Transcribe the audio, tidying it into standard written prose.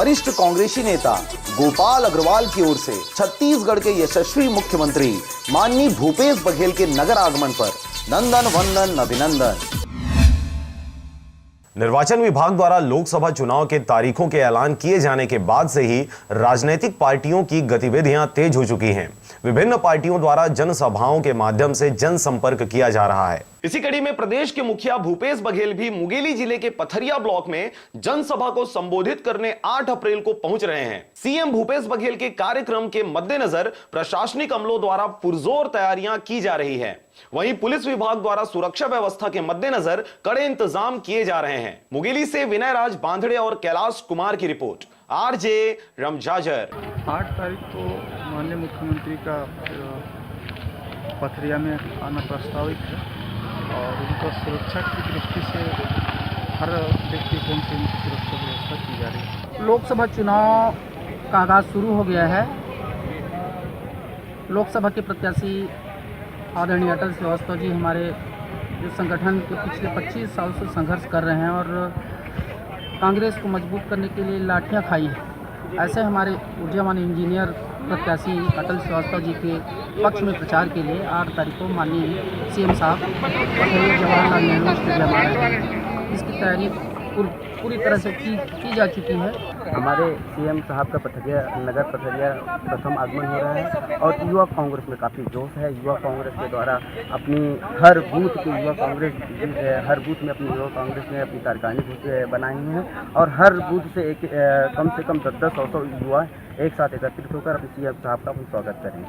वरिष्ठ कांग्रेसी नेता गोपाल अग्रवाल की ओर से छत्तीसगढ़ के यशस्वी मुख्यमंत्री माननीय भूपेश बघेल के नगर आगमन पर नंदन वंदन अभिनंदन। निर्वाचन विभाग द्वारा लोकसभा चुनाव के तारीखों के ऐलान किए जाने के बाद से ही राजनीतिक पार्टियों की गतिविधियां तेज हो चुकी हैं। विभिन्न पार्टियों द्वारा जनसभाओं के माध्यम से जनसंपर्क किया जा रहा है। इसी कड़ी में प्रदेश के मुखिया भूपेश बघेल भी मुंगेली जिले के पथरिया ब्लॉक में जनसभा को संबोधित करने 8 अप्रैल को पहुंच रहे हैं। सीएम भूपेश बघेल के कार्यक्रम के मद्देनजर प्रशासनिक अमलों द्वारा पुरजोर तैयारियां की जा रही है। वहीं पुलिस विभाग द्वारा सुरक्षा व्यवस्था के मद्देनजर कड़े इंतजाम किए जा रहे हैं। मुंगेली से विनय राज बांधड़े और कैलाश कुमार की रिपोर्ट, आरजे रमजाजर। 8 तारीख को माननीय मुख्यमंत्री का पथरिया में आना प्रस्तावित है और उनका सुरक्षा की दृष्टि से हर दृष्टिकोण से उनकी सुरक्षा व्यवस्था की जा रही है। लोकसभा चुनाव का आगाज़ शुरू हो गया है। लोकसभा के प्रत्याशी आदरणीय अटल श्रीवास्तव जी हमारे जो संगठन के पिछले 25 साल से संघर्ष कर रहे हैं और कांग्रेस को मजबूत करने के लिए लाठियां खाई है। ऐसे हमारे ऊर्जावान इंजीनियर प्रत्याशी अटल श्रीवास्तव जी के पक्ष में प्रचार के लिए 8 तारीख को माननीय सीएम साहब पथरिया जवाहरलाल नेहरू स्टेडियम आ रहे हैं। इसकी तैयारी पूरी तरह से की जा चुकी है। हमारे सीएम साहब का पथरिया प्रथम आगमन हो रहा है और युवा कांग्रेस में काफ़ी जोश है। युवा कांग्रेस के द्वारा अपनी हर बूथ में अपनी युवा कांग्रेस ने अपनी कारखानी बनाई हैं और हर बूथ से कम से कम 10-10 100 युवा एक साथ एकत्रित होकर अपने सीएम साहब का स्वागत करेंगे।